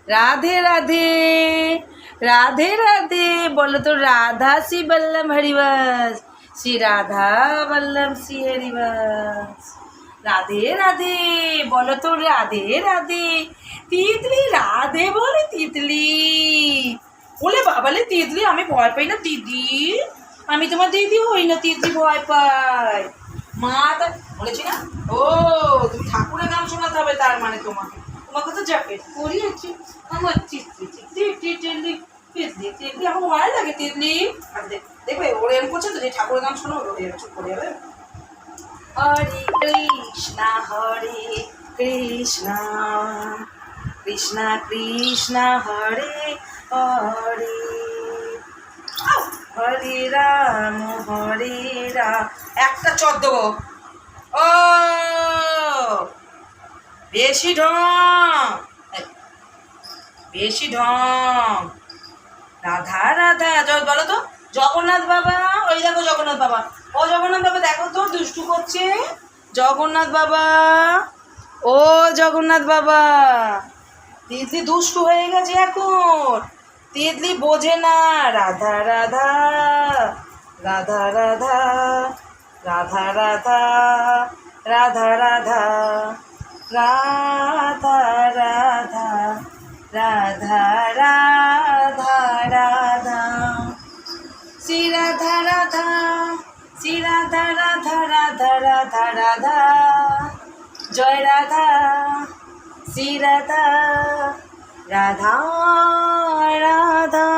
राधे राधे राधे राधे बोलो तो राधा सी बल्लभ हरिवंश श्री राधा बल्लभ सी हरिवंश राधे राधे बोलो तो राधे राधे তিতলি রাধে বলে তিতলি বলে বাবালে তিতলি আমি ভয় পাই না দিদি আমি তোমার দিদি হই না তিতলি ভয় পাই মা তা বলেছি না ও তুমি ঠাকুরের গান শোনাতে হবে তার মানে তোমাকে তোমাকে তো যাবে করিয়েছি আমার তিতলি তিতলি তিতলি তিতলি আমার ভয় লাগে তিতলি আর দেখবে ওর এরকম করছে তো যে ঠাকুরের গান শোনো ওর চুপ করে যাবে হরে কৃষ্ণ কৃষ্ণ কৃষ্ণ হরে হরে হরে রাম একটা চট দেবো ও বেশি ঢং রাধা রাধা বলো তো জগন্নাথ বাবা ওই দেখো জগন্নাথ বাবা ও জগন্নাথ বাবা দেখো তো দুষ্টু করছে জগন্নাথ বাবা ও জগন্নাথ বাবা তিতলি দুষ্টু হয়ে গেছে এখন তিতলি বোঝে না রাধা রাধা রাধা রাধা রাধা রাধা রাধা রাধা রাধা রাধা রাধা রাধা রাধা শ্রী রাধা রাধা শ্রী রাধা রাধা রাধা রাধা রাধা জয় রাধা শ্রী রাধা রাধা রাধা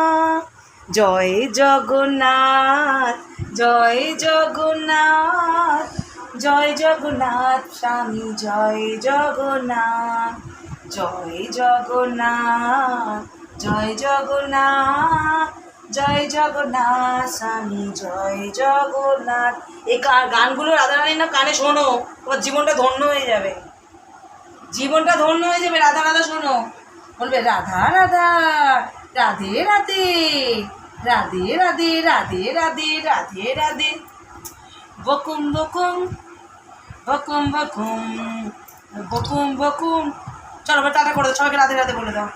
জয় জগন্নাথ জয় জগন্নাথ জয় জগন্নাথ স্বামী জয় জগন্নাথ জয় জগন্নাথ জয় জগন্নাথ জয় জগন্নাথ স্বামী জয় জগন্নাথ এই গানগুলো রাধারানীর না কানে শোনো তোমার জীবনটা ধন্য হয়ে যাবে জীবনটা ধন্য হয়ে যাবে রাধা রাধা শোনো বলবে রাধা রাধা রাধে রাধে রাধে রাধে রাধে রাধে রাধে রাধে বকুম বকুম বকুম বকুম বকুম বকুম চলো টাটা করে দাও সবাইকে রাধে রাধে বলে দাও।